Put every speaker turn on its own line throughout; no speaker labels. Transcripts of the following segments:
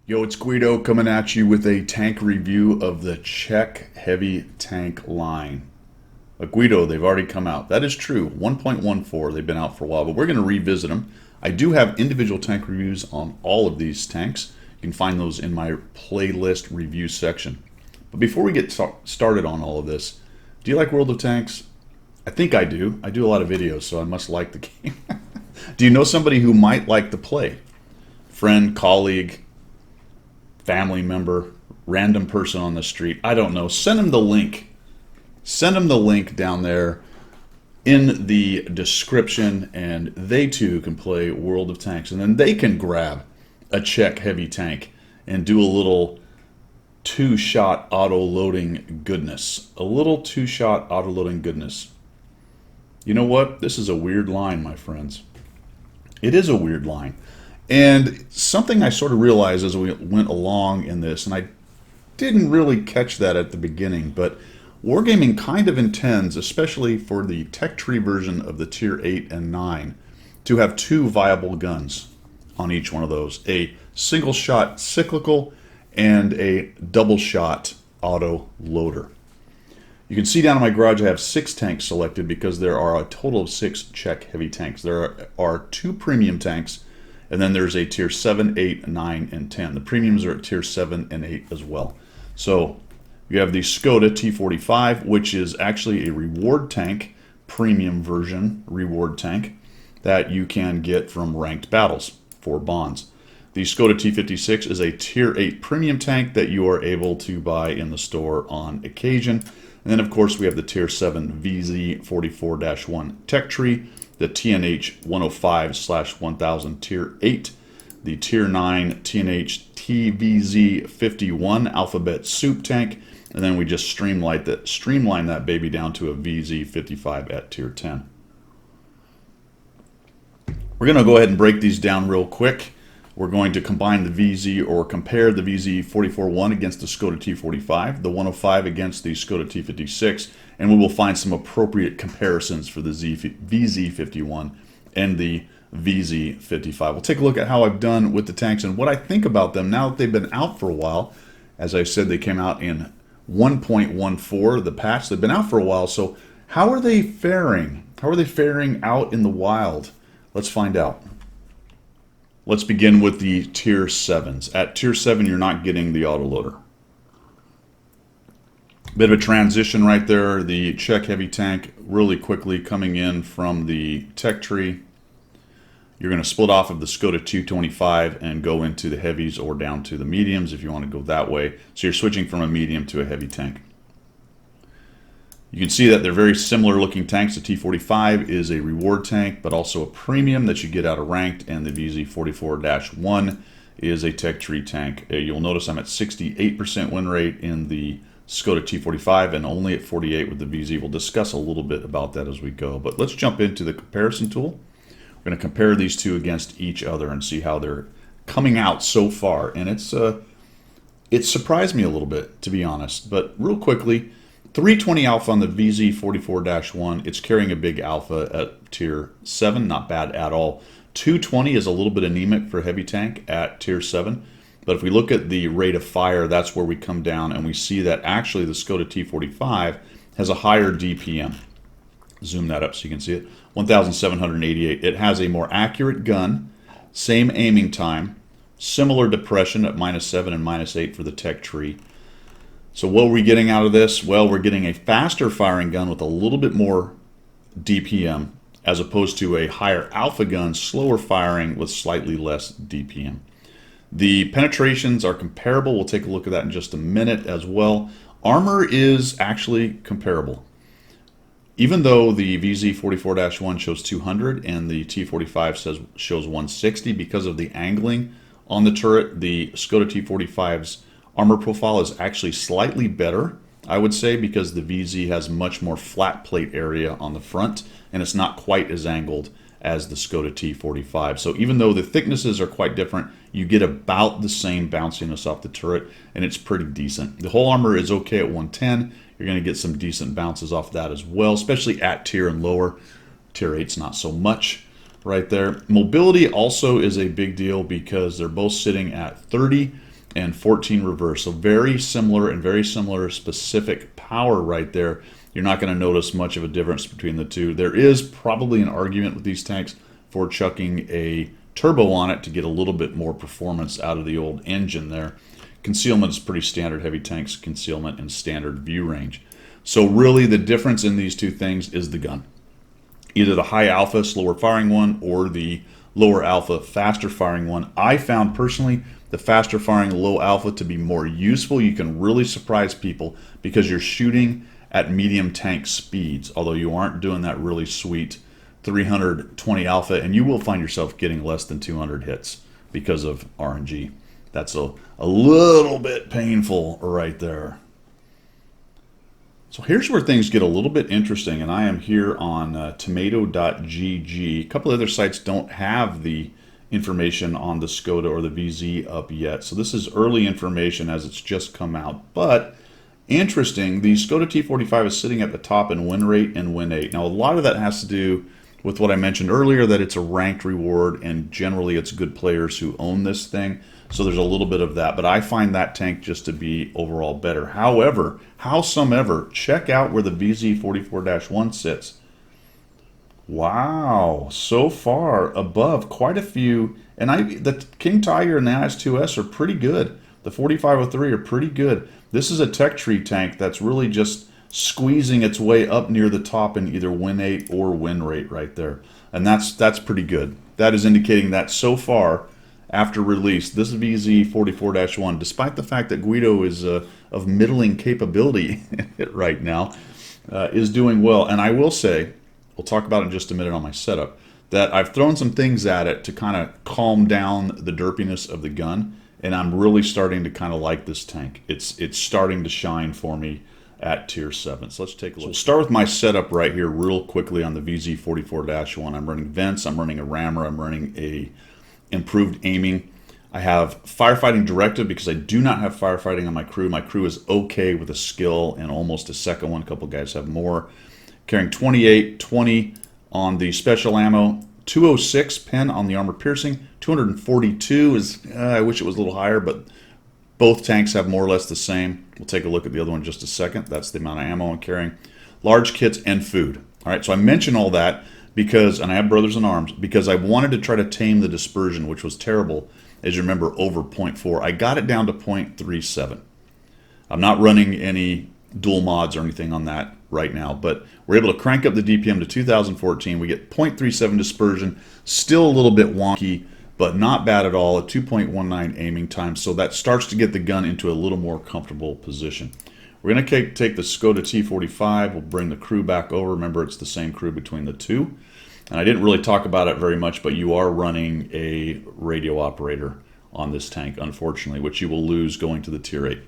Yo, it's Guido coming at you with a tank review of the Czech heavy tank line. Guido, they've already come out. That is true. 1.14, they've been out for a while, but we're going to revisit them. I do have individual tank reviews on all of these tanks. You can find those in my playlist review section. But before we get started on all of this, do you like World of Tanks? I think I do. I do a lot of videos, so I must like the game. Do you know somebody who might like the play? Friend, colleague, family member, random person on the street, I don't know. Send them the link. Send them the link down there in the description, and they too can play World of Tanks. And then they can grab a Czech heavy tank and do a little two-shot auto-loading goodness. A little two-shot auto-loading goodness. You know what? This is a weird line, my friends. It is a weird line. And something I sort of realized as we went along in this, and I didn't really catch that at the beginning, but wargaming kind of intends, especially for the tech tree version of the tier 8 and 9, to have two viable guns on each one of those. A single shot cyclical and a double shot auto loader. You can see down in my garage I have 6 tanks selected because there are a total of 6 Czech heavy tanks. There are 2 premium tanks, and then there's a tier 7, 8, 9, and 10. The premiums are at tier 7 and 8 as well. So you have the Skoda T45, which is actually a reward tank, premium version reward tank, that you can get from ranked battles for bonds. The Skoda T56 is a tier 8 premium tank that you are able to buy in the store on occasion. And then, of course, we have the tier 7 VZ44-1 tech tree, the TNH 105/1000 tier 8, the tier 9 TNH TVZ51 alphabet soup tank, and then we just streamline that baby down to a VZ55 at tier 10. We're going to go ahead and break these down real quick. We're going to combine the VZ, or compare the VZ44-1 against the Skoda T45, the 105 against the Skoda T56, and we will find some appropriate comparisons for the VZ51 and the VZ55. We'll take a look at how I've done with the tanks and what I think about them now that they've been out for a while. As I said, they came out in 1.14, the patch. They've been out for a while, so how are they faring? How are they faring out in the wild? Let's find out. Let's begin with the tier 7s. At tier 7, you're not getting the autoloader. Bit of a transition right there. The Czech heavy tank really quickly coming in from the tech tree. You're going to split off of the Skoda 225 and go into the heavies or down to the mediums if you want to go that way. So you're switching from a medium to a heavy tank. You can see that they're very similar looking tanks. The T45 is a reward tank, but also a premium that you get out of ranked, and the VZ44-1 is a tech tree tank. You'll notice I'm at 68% win rate in the Skoda T45 and only at 48 with the VZ. We'll discuss a little bit about that as we go, but let's jump into the comparison tool. We're going to compare these two against each other and see how they're coming out so far, and it surprised me a little bit, to be honest. But real quickly, 320 alpha on the VZ44-1. It's carrying a big alpha at tier 7, not bad at all. 220 is a little bit anemic for heavy tank at tier 7. But if we look at the rate of fire, that's where we come down, and we see that actually the Skoda T45 has a higher DPM. Zoom that up so you can see it. 1,788. It has a more accurate gun, same aiming time, similar depression at -7 and -8 for the tech tree. So what are we getting out of this? Well, we're getting a faster firing gun with a little bit more DPM as opposed to a higher alpha gun, slower firing with slightly less DPM. The penetrations are comparable. We'll take a look at that in just a minute as well. Armor is actually comparable. Even though the VZ44-1 shows 200 and the T45 shows 160 because of the angling on the turret, the Skoda T45's armor profile is actually slightly better, I would say, because the VZ has much more flat plate area on the front, and it's not quite as angled as the Skoda T45. So even though the thicknesses are quite different, you get about the same bounciness off the turret, and it's pretty decent. The whole armor is okay at 110. You're going to get some decent bounces off that as well, especially at tier and lower. Tier 8's not so much right there. Mobility also is a big deal because they're both sitting at 30 and 14 reverse. So very similar and very similar specific power right there. You're not going to notice much of a difference between the two. There is probably an argument with these tanks for chucking a turbo on it to get a little bit more performance out of the old engine there. Concealment is pretty standard. Heavy tanks concealment and standard view range. So really the difference in these two things is the gun. Either the high alpha slower firing one or the lower alpha faster firing one. I found personally the faster firing low alpha to be more useful. You can really surprise people because you're shooting at medium tank speeds, although you aren't doing that really sweet 320 alpha, and you will find yourself getting less than 200 hits because of RNG. That's a little bit painful right there. So here's where things get a little bit interesting, and I am here on tomato.gg. A couple other sites don't have the information on the Skoda or the VZ up yet, so this is early information as it's just come out. But interesting, the Skoda T45 is sitting at the top in win rate and win 8. Now a lot of that has to do with what I mentioned earlier, that it's a ranked reward and generally it's good players who own this thing. So there's a little bit of that, but I find that tank just to be overall better. However, howsomever, check out where the VZ44-1 sits. Wow, so far above quite a few, and the King Tiger and the IS-2S are pretty good. The 4503 are pretty good. This is a tech tree tank that's really just squeezing its way up near the top in either win 8 or win rate right there. And that's pretty good. That is indicating that so far, after release, this VZ44-1, despite the fact that Guido is of middling capability right now, is doing well. And I will say, we'll talk about it in just a minute on my setup, that I've thrown some things at it to kind of calm down the derpiness of the gun, and I'm really starting to kind of like this tank. It's starting to shine for me at tier 7. So let's take a look. So we'll start with my setup right here real quickly on the VZ44-1. I'm running vents, I'm running a rammer, I'm running a improved aiming. I have firefighting directive because I do not have firefighting on my crew. My crew is okay with a skill and almost a second one. A couple guys have more. Carrying 28, 20 on the special ammo, 206 pen on the armor piercing, 242 is, I wish it was a little higher, but both tanks have more or less the same. We'll take a look at the other one in just a second. That's the amount of ammo I'm carrying. Large kits and food. All right, so I mention all that because, and I have brothers in arms, because I wanted to try to tame the dispersion, which was terrible, as you remember, over 0.4. I got it down to 0.37. I'm not running any dual mods or anything on that right now, but we're able to crank up the DPM to 2014. We get 0.37 dispersion, still a little bit wonky, but not bad at all, a 2.19 aiming time, so that starts to get the gun into a little more comfortable position. We're going to take the Skoda T45, we'll bring the crew back over. Remember, it's the same crew between the two. And I didn't really talk about it very much, but you are running a radio operator on this tank, unfortunately, which you will lose going to the tier 8.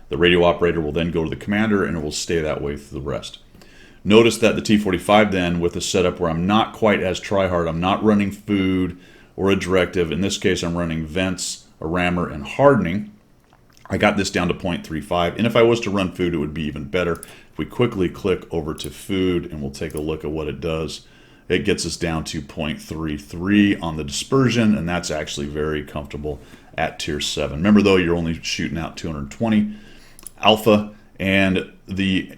The radio operator will then go to the commander, and it will stay that way for the rest. Notice that the T45 then, with a setup where I'm not quite as try-hard, I'm not running food or a directive. In this case, I'm running vents, a rammer, and hardening. I got this down to 0.35, and if I was to run food, it would be even better. If we quickly click over to food, and we'll take a look at what it does, it gets us down to 0.33 on the dispersion, and that's actually very comfortable at tier 7. Remember, though, you're only shooting out 220 alpha, and the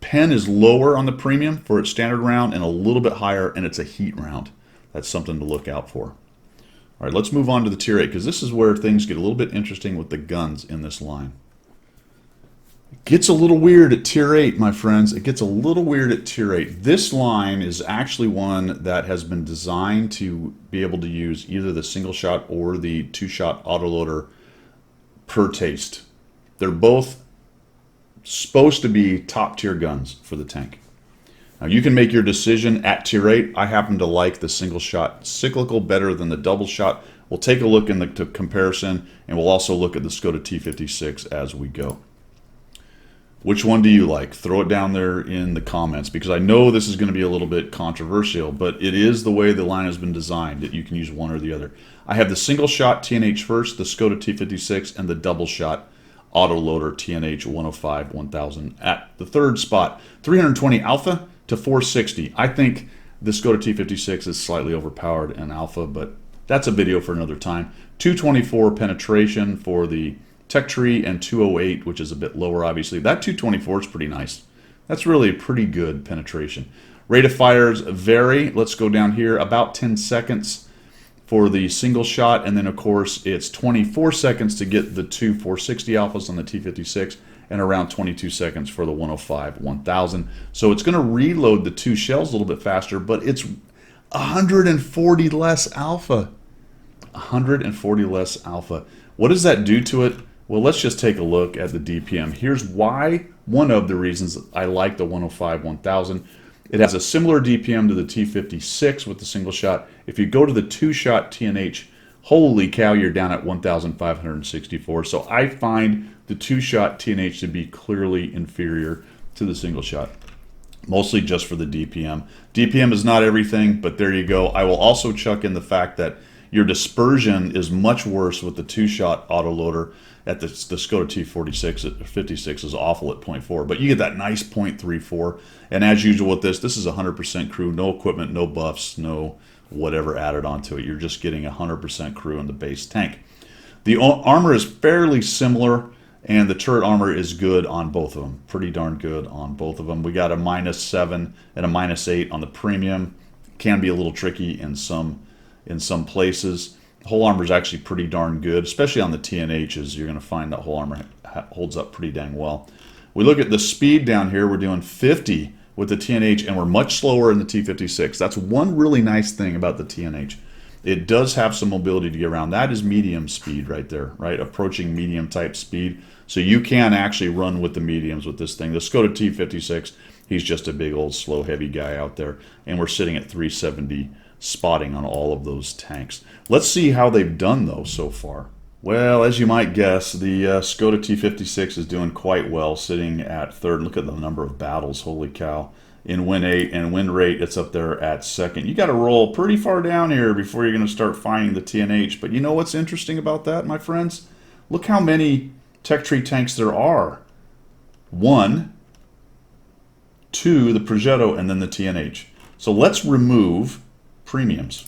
pen is lower on the premium for its standard round and a little bit higher, and it's a heat round. That's something to look out for. All right, let's move on to the tier 8, because this is where things get a little bit interesting with the guns in this line. It gets a little weird at tier 8, my friends. It gets a little weird at tier 8. This line is actually one that has been designed to be able to use either the single shot or the 2-shot autoloader per taste. They're both supposed to be top tier guns for the tank. Now you can make your decision at tier 8. I happen to like the single shot cyclical better than the double shot. We'll take a look in the comparison, and we'll also look at the Skoda T56 as we go. Which one do you like? Throw it down there in the comments, because I know this is going to be a little bit controversial, but it is the way the line has been designed that you can use one or the other. I have the single shot TNH first, the Skoda T56, and the double shot autoloader TNH 105 1000 at the third spot. 320 alpha to 460. I think the Skoda T56 is slightly overpowered in alpha, but that's a video for another time. 224 penetration for the Tech Tree and 208, which is a bit lower, obviously. That 224 is pretty nice. That's really a pretty good penetration. Rate of fires vary. Let's go down here. About 10 seconds for the single shot, and then of course it's 24 seconds to get the two 460 alphas on the T56, and around 22 seconds for the 105 1000. So it's going to reload the two shells a little bit faster, but it's 140 less alpha. 140 less alpha. What does that do to it? Well, let's just take a look at the DPM. Here's why, one of the reasons I like the 105 1000. It has a similar DPM to the T56 with the single shot. If you go to the two-shot TNH, holy cow, you're down at 1,564. So I find the two-shot TNH to be clearly inferior to the single shot, mostly just for the DPM. DPM is not everything, but there you go. I will also chuck in the fact that your dispersion is much worse with the two-shot autoloader. At the Skoda T46 at 56 is awful at 0.4, but you get that nice 0.34. And as usual with this is 100% crew, no equipment, no buffs, no whatever added onto it. You're just getting 100% crew in the base tank. The armor is fairly similar, and the turret armor is good on both of them. Pretty darn good on both of them. We got a -7 and a -8 on the premium. Can be a little tricky in some places. The whole armor is actually pretty darn good, especially on the TNHs. You're going to find that whole armor holds up pretty dang well. We look at the speed down here. We're doing 50 with the TNH, and we're much slower in the T56. That's one really nice thing about the TNH. It does have some mobility to get around. That is medium speed right there, right? Approaching medium type speed. So you can actually run with the mediums with this thing. The Skoda T56, he's just a big old slow heavy guy out there, and we're sitting at 370 spotting on all of those tanks. Let's see how they've done though so far. Well, as you might guess, the Skoda T56 is doing quite well, sitting at third. Look at the number of battles, holy cow. In win 8 and win rate, it's up there at second. You got to roll pretty far down here before you're going to start finding the TNH. But you know what's interesting about that, my friends? Look how many Tech Tree tanks there are. 1, 2, the Progetto, and then the TNH. So let's remove premiums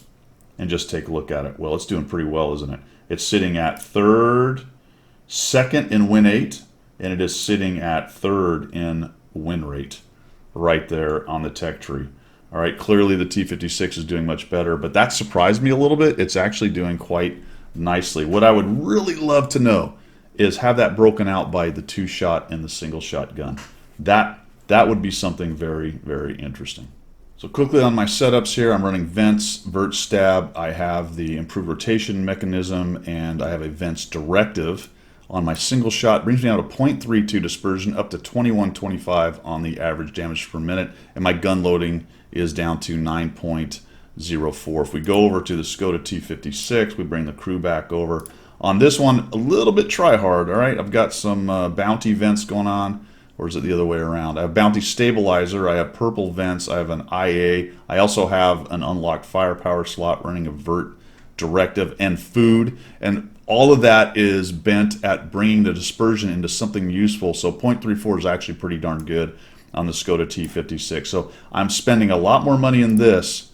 and just take a look at it. Well, it's doing pretty well, isn't it? It's sitting at third, second in win 8, and it is sitting at third in win rate right there on the Tech Tree. All right, clearly the T56 is doing much better, but that surprised me a little bit. It's actually doing quite nicely. What I would really love to know is have that broken out by the two-shot and the single-shot gun. That would be something very, very interesting. So quickly on my setups here, I'm running vents, vert stab. I have the improved rotation mechanism, and I have a vents directive on my single shot. Brings me out a 0.32 dispersion, up to 2125 on the average damage per minute, and my gun loading is down to 9.04. If we go over to the Skoda T56, we bring the crew back over. On this one, a little bit try hard, all right? I've got some bounty vents going on. Or is it the other way around? I have bounty stabilizer, I have purple vents, I have an IA, I also have an unlocked firepower slot running a vert directive and food, and all of that is bent at bringing the dispersion into something useful. So 0.34 is actually pretty darn good on the Skoda T56. So I'm spending a lot more money in this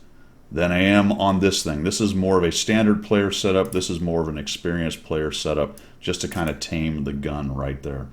than I am on this thing. This is more of a standard player setup. This is more of an experienced player setup, just to kind of tame the gun right there.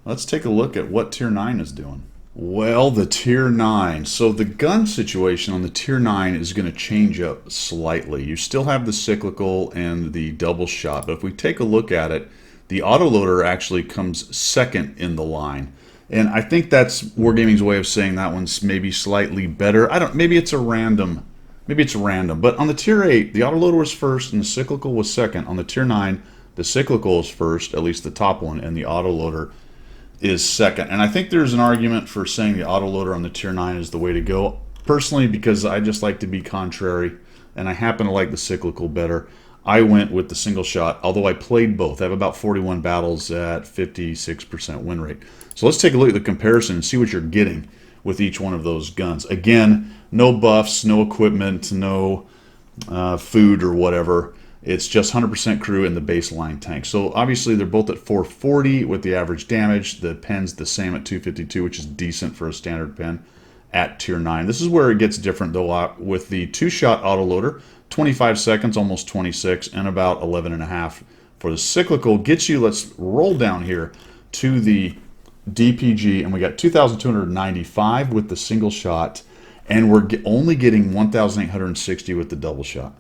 Let's take a look at what Tier 9 is doing. Well, the Tier 9. So the gun situation on the Tier 9 is going to change up slightly. You still have the cyclical and the double shot, but if we take a look at it, the autoloader actually comes second in the line. And I think that's Wargaming's way of saying that one's maybe slightly better. Maybe it's random. But on the Tier 8, the autoloader was first and the cyclical was second. On the Tier 9, the cyclical is first, at least the top one, and the autoloader is second. And I think there's an argument for saying the autoloader on the Tier 9 is the way to go. Personally, because I just like to be contrary, and I happen to like the cyclical better, I went with the single shot, although I played both. I have about 41 battles at 56% win rate. So let's take a look at the comparison and see what you're getting with each one of those guns. Again, no buffs, no equipment, no food or whatever. It's just 100% crew in the baseline tank. So obviously they're both at 440 with the average damage. The pen's the same at 252, which is decent for a standard pen at Tier 9. This is where it gets different though with the two-shot autoloader, 25 seconds, almost 26, and about 11.5 for the cyclical gets you, let's roll down here to the DPG, and we got 2,295 with the single shot, and we're only getting 1,860 with the double shot.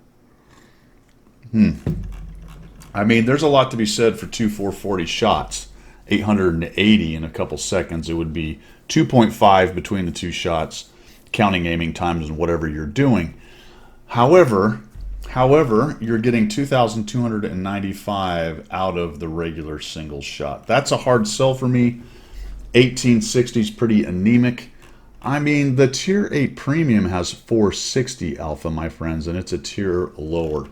I mean, there's a lot to be said for 440 shots, 880 in a couple seconds. It would be 2.5 between the two shots, counting aiming times and whatever you're doing. However, you're getting 2,295 out of the regular single shot. That's a hard sell for me. 1860 is pretty anemic. I mean, the Tier 8 Premium has 460 alpha, my friends, and it's a tier lower.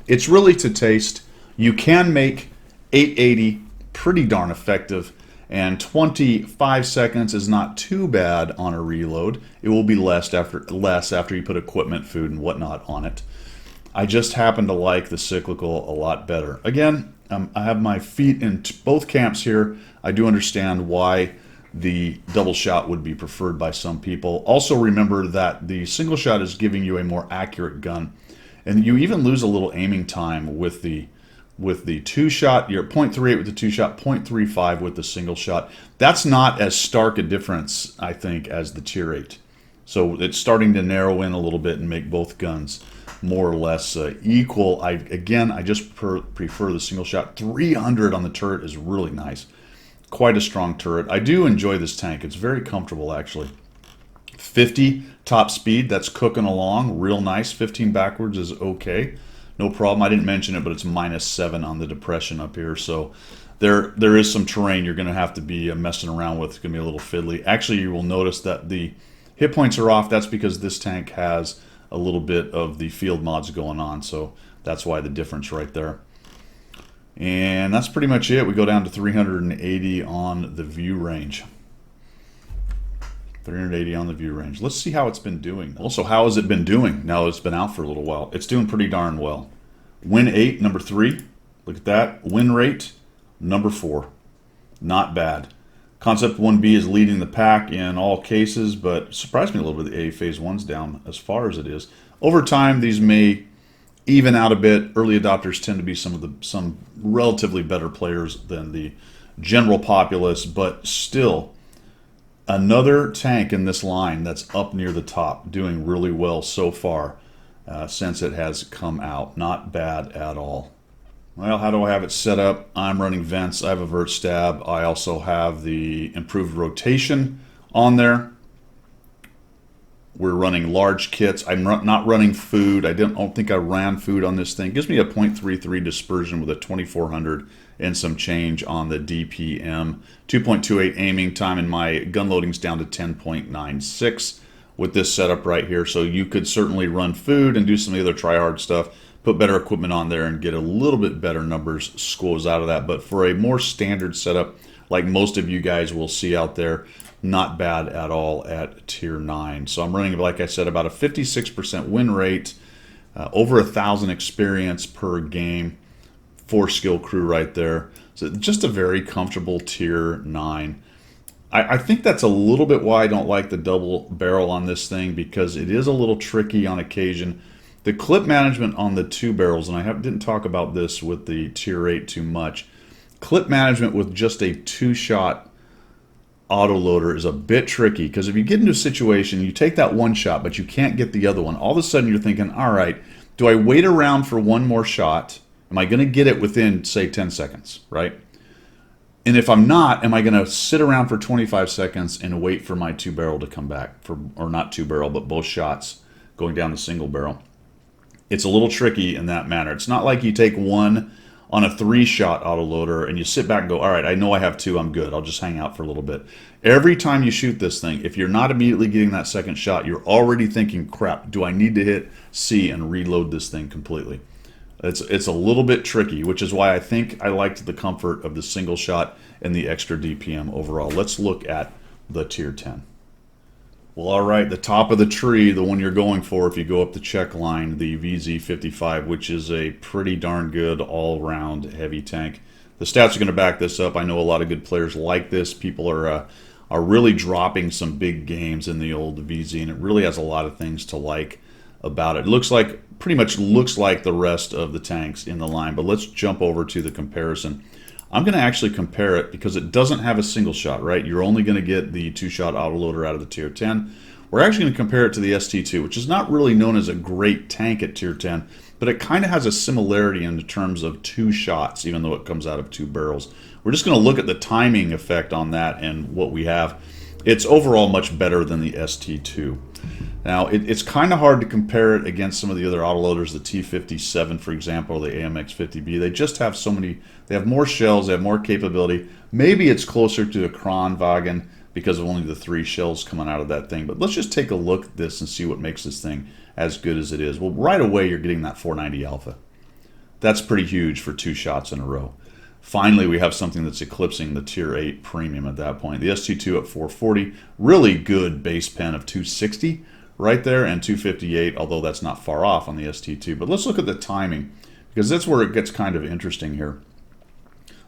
It's really to taste. You can make 880 pretty darn effective, and 25 seconds is not too bad on a reload. It will be less after you put equipment, food, and whatnot on it. I just happen to like the cyclical a lot better. Again, I have my feet in both camps here. I do understand why the double shot would be preferred by some people. Also remember that the single shot is giving you a more accurate gun, and you even lose a little aiming time with the two shot. You're at 0.38 with the two shot, 0.35 with the single shot. That's not as stark a difference, I think, as the Tier 8. So it's starting to narrow in a little bit and make both guns more or less equal. I just prefer the single shot. 300 on the turret is really nice. Quite a strong turret. I do enjoy this tank. It's very comfortable, actually. 50 top speed, that's cooking along real nice. 15 backwards is okay, no problem. I didn't mention it, but it's -7 on the depression up here, so there is some terrain you're going to have to be messing around with. It's going to be a little fiddly. Actually, you will notice that the hit points are off. That's because this tank has a little bit of the field mods going on, so that's why the difference right there. And that's pretty much it. We go down to 380 on the view range. 380 on the view range. Let's see how it's been doing. Also, how has it been doing now that it's been out for a little while? It's doing pretty darn well. Win 8, number 3. Look at that. Win rate, number 4. Not bad. Concept 1B is leading the pack in all cases, but surprised me a little bit the A Phase 1's down as far as it is. Over time, these may even out a bit. Early adopters tend to be some relatively better players than the general populace, but still another tank in this line that's up near the top, doing really well so far since it has come out. Not bad at all. Well, how do I have it set up? I'm running vents. I have a vert stab. I also have the improved rotation on there. We're running large kits. I'm not running food. I don't think I ran food on this thing. It gives me a 0.33 dispersion with a 2400 and some change on the DPM. 2.28 aiming time, and my gun loading's down to 10.96 with this setup right here. So you could certainly run food and do some of the other try-hard stuff, put better equipment on there and get a little bit better numbers squoze out of that. But for a more standard setup, like most of you guys will see out there, not bad at all at Tier 9. So I'm running, like I said, about a 56% win rate, over 1,000 experience per game, 4 skill crew right there. So just a very comfortable Tier 9. I think that's a little bit why I don't like the double barrel on this thing, because it is a little tricky on occasion. The clip management on the 2 barrels, and I didn't talk about this with the Tier 8 too much, clip management with just a 2-shot autoloader is a bit tricky, because if you get into a situation, you take that 1 shot, but you can't get the other one, all of a sudden you're thinking, all right, do I wait around for 1 more shot? Am I going to get it within, say, 10 seconds, right? And if I'm not, am I going to sit around for 25 seconds and wait for my 2-barrel to come back, or not 2-barrel, but both shots going down the single barrel? It's a little tricky in that manner. It's not like you take 1 on a 3-shot autoloader and you sit back and go, all right, I know I have 2, I'm good, I'll just hang out for a little bit. Every time you shoot this thing, if you're not immediately getting that second shot, you're already thinking, crap, do I need to hit C and reload this thing completely? It's a little bit tricky, which is why I think I liked the comfort of the single shot and the extra DPM overall. Let's look at the Tier 10. Well, all right, the top of the tree, the one you're going for if you go up the Czech line, the VZ55, which is a pretty darn good all-round heavy tank. The stats are going to back this up. I know a lot of good players like this. People are really dropping some big games in the old VZ, and it really has a lot of things to like. about it. It looks like, pretty much looks like the rest of the tanks in the line, but let's jump over to the comparison. I'm going to actually compare it because it doesn't have a single shot, right? You're only going to get the 2-shot autoloader out of the Tier 10. We're actually going to compare it to the ST2, which is not really known as a great tank at Tier 10, but it kind of has a similarity in terms of 2 shots, even though it comes out of 2 barrels. We're just going to look at the timing effect on that and what we have. It's overall much better than the ST2. Now, it's kind of hard to compare it against some of the other autoloaders, the T57, for example, or the AMX50B. They just have so many, they have more shells, they have more capability. Maybe it's closer to a Kranwagen because of only the 3 shells coming out of that thing. But let's just take a look at this and see what makes this thing as good as it is. Well, right away, you're getting that 490 alpha. That's pretty huge for 2 shots in a row. Finally, we have something that's eclipsing the Tier 8 premium at that point. The ST2 at 440, really good base pen of 260 right there, and 258, although that's not far off on the ST2. But let's look at the timing, because that's where it gets kind of interesting here.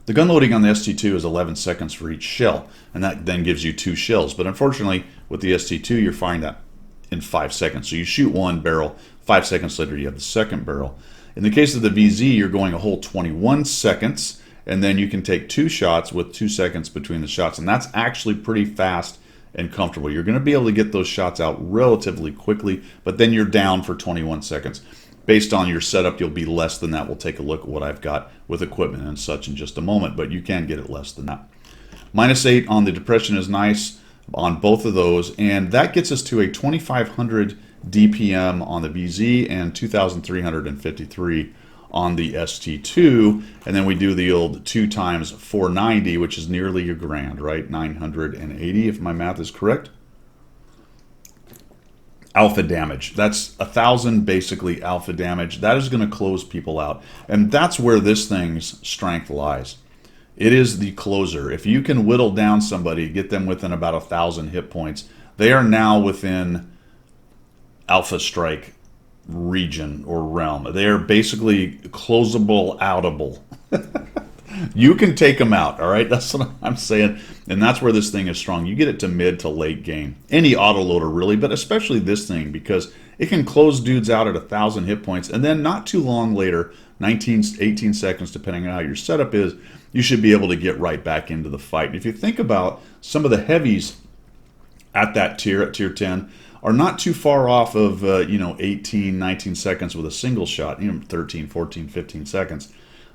The gun loading on the ST2 is 11 seconds for each shell, and that then gives you 2 shells. But unfortunately, with the ST2, you're firing that in 5 seconds. So you shoot 1 barrel, 5 seconds later you have the second barrel. In the case of the VZ, you're going a whole 21 seconds, and then you can take 2 shots with 2 seconds between the shots, and that's actually pretty fast and comfortable. You're going to be able to get those shots out relatively quickly, but then you're down for 21 seconds. Based on your setup, you'll be less than that. We'll take a look at what I've got with equipment and such in just a moment, but you can get it less than that. -8 on the depression is nice on both of those, and that gets us to a 2,500 DPM on the VZ and 2,353 on the ST2, and then we do the old 2 times 490, which is nearly your grand, right? 980, if my math is correct. Alpha damage. That's 1,000 basically alpha damage. That is going to close people out, and that's where this thing's strength lies. It is the closer. If you can whittle down somebody, get them within about 1,000 hit points, they are now within alpha strike region or realm. They are basically closable, outable. You can take them out, all right? That's what I'm saying, and that's where this thing is strong. You get it to mid to late game. Any autoloader, really, but especially this thing, because it can close dudes out at 1,000 hit points, and then not too long later, 19, 18 seconds, depending on how your setup is, you should be able to get right back into the fight. And if you think about some of the heavies at that tier, at Tier 10, are not too far off of 18, 19 seconds with a single shot, 13, 14, 15 seconds.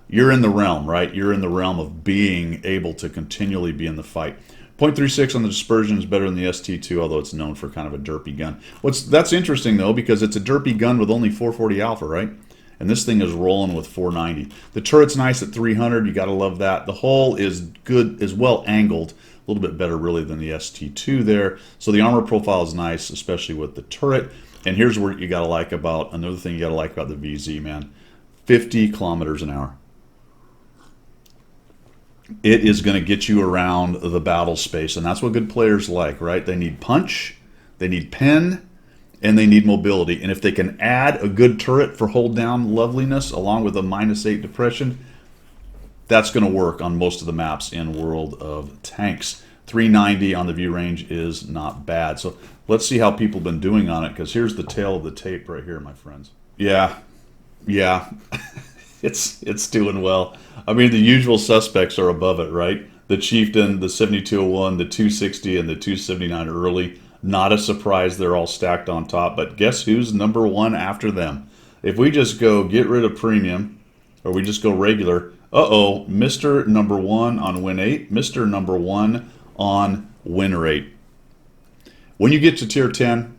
You're in the realm, right? You're in the realm of being able to continually be in the fight. 0.36 on the dispersion is better than the ST2, although it's known for kind of a derpy gun. That's interesting, though, because it's a derpy gun with only 440 alpha, right? And this thing is rolling with 490. The turret's nice at 300. You got to love that. The hull is good, is well angled. A little bit better, really, than the ST2 there. So the armor profile is nice, especially with the turret. And here's what you got to like about, another thing you got to like about the VZ, man. 50 kilometers an hour. It is going to get you around the battle space, and that's what good players like, right? They need punch, they need pen, and they need mobility. And if they can add a good turret for hold down loveliness along with a -8 depression, that's going to work on most of the maps in World of Tanks. 390 on the view range is not bad. So let's see how people have been doing on it, because here's the tail of the tape right here, my friends. Yeah. It's doing well. I mean, the usual suspects are above it, right? The Chieftain, the 7201, the 260, and the 279 early. Not a surprise they're all stacked on top, but guess who's number 1 after them? If we just go get rid of premium, or we just go regular, Mr. number 1 on win 8, Mr. number 1 on win rate. When you get to Tier 10,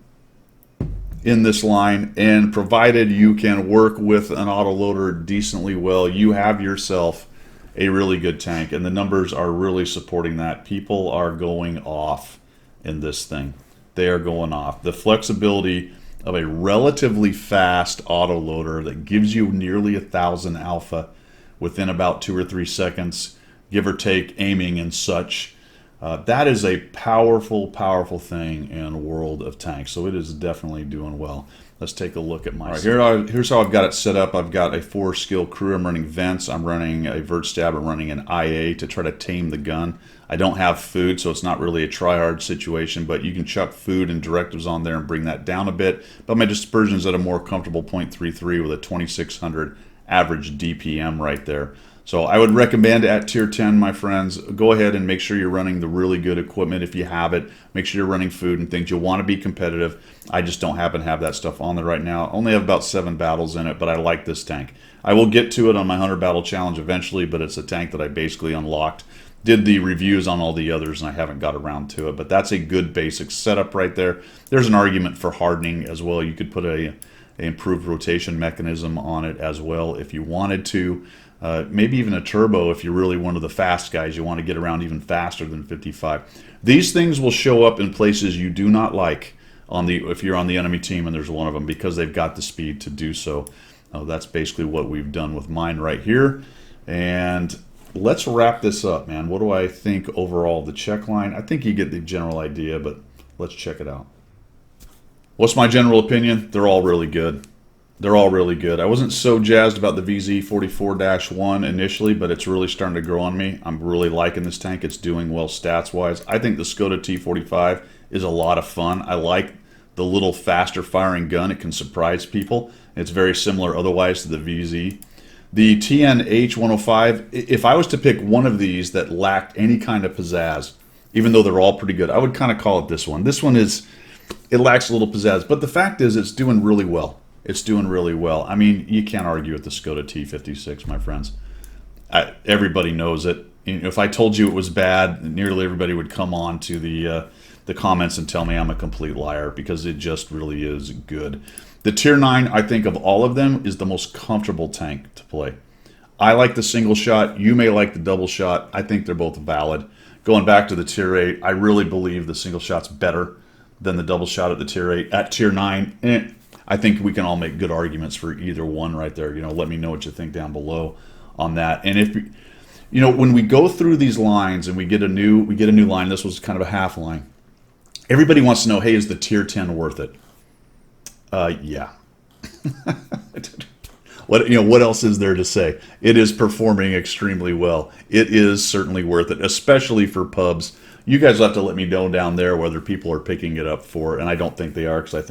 in this line, and provided you can work with an autoloader decently well, you have yourself a really good tank, and the numbers are really supporting that. People are going off in this thing. They are going off. The flexibility of a relatively fast autoloader that gives you nearly 1,000 alpha within about 2 or 3 seconds, give or take, aiming and such. That is a powerful, powerful thing in World of Tanks. So it is definitely doing well. Let's take a look at my... All right, here's how I've got it set up. I've got a 4-skill crew. I'm running vents. I'm running a vert stab. I'm running an IA to try to tame the gun. I don't have food, so it's not really a try-hard situation, but you can chuck food and directives on there and bring that down a bit. But my dispersion's at a more comfortable 0.33 with a 2600 average DPM right there. So I would recommend at tier 10, my friends, go ahead and make sure you're running the really good equipment if you have it. Make sure you're running food and things. You'll want to be competitive. I just don't happen to have that stuff on there right now. I only have about 7 battles in it, but I like this tank. I will get to it on my 100 battle challenge eventually, but it's a tank that I basically unlocked. Did the reviews on all the others, and I haven't got around to it. But that's a good basic setup right there. There's an argument for hardening as well. You could put a improved rotation mechanism on it as well if you wanted to. Maybe even a turbo if you're really one of the fast guys. You want to get around even faster than 55. These things will show up in places you do not like if you're on the enemy team and there's one of them, because they've got the speed to do so. That's basically what we've done with mine right here. And let's wrap this up, man. What do I think overall? The Czech line, I think you get the general idea, but let's check it out. What's my general opinion? They're all really good. They're all really good. I wasn't so jazzed about the VZ44-1 initially, but it's really starting to grow on me. I'm really liking this tank. It's doing well stats-wise. I think the Skoda T45 is a lot of fun. I like the little faster firing gun. It can surprise people. It's very similar otherwise to the VZ. The TNH-105, if I was to pick one of these that lacked any kind of pizzazz, even though they're all pretty good, I would kind of call it this one. This one it lacks a little pizzazz, but the fact is it's doing really well. It's doing really well. I mean, you can't argue with the Skoda T56, my friends. Everybody knows it. If I told you it was bad, nearly everybody would come on to the comments and tell me I'm a complete liar, because it just really is good. The Tier 9, I think, of all of them, is the most comfortable tank to play. I like the single shot. You may like the double shot. I think they're both valid. Going back to the Tier 8, I really believe the single shot's better than the double shot at the Tier 8. At Tier 9, I think we can all make good arguments for either one right there. Let me know what you think down below on that. And if when we go through these lines and we get a new line, this was kind of a half line. Everybody wants to know, hey, is the Tier 10 worth it? Yeah. What else is there to say? It is performing extremely well. It is certainly worth it, especially for pubs. You guys will have to let me know down there whether people are picking it up for, and I don't think they are, because I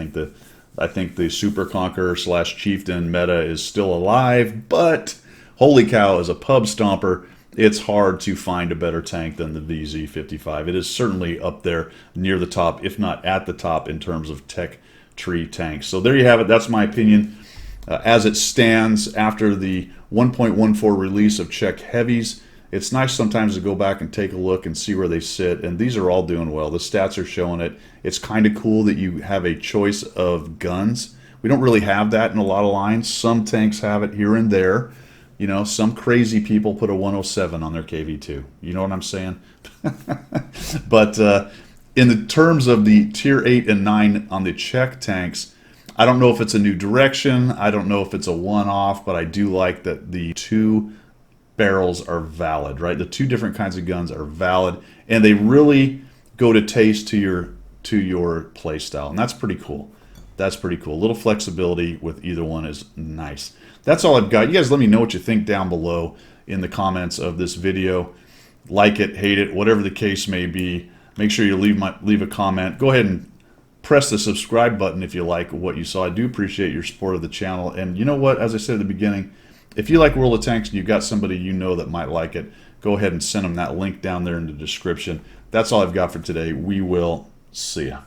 think the Super Conqueror / Chieftain meta is still alive, but holy cow, as a pub stomper, it's hard to find a better tank than the VZ55. It is certainly up there near the top, if not at the top, in terms of tech tree tanks. So there you have it. That's my opinion as it stands after the 1.14 release of Czech heavies. It's nice sometimes to go back and take a look and see where they sit, and these are all doing well. The stats are showing it. It's kind of cool that you have a choice of guns. We don't really have that in a lot of lines. Some tanks have it here and there. Some crazy people put a 107 on their KV2. You know what I'm saying? But in the terms of the Tier 8 and 9 on the Czech tanks, I don't know if it's a new direction. I don't know if it's a one-off, but I do like that the two barrels are valid, right? The two different kinds of guns are valid, and they really go to taste to your play style, and that's pretty cool. That's pretty cool. A little flexibility with either one is nice. That's all I've got. You guys let me know what you think down below in the comments of this video. Like it, hate it, whatever the case may be. Make sure you leave a comment. Go ahead and press the subscribe button if you like what you saw. I do appreciate your support of the channel. And you know what? As I said at the beginning, if you like World of Tanks and you've got somebody you know that might like it, go ahead and send them that link down there in the description. That's all I've got for today. We will see ya.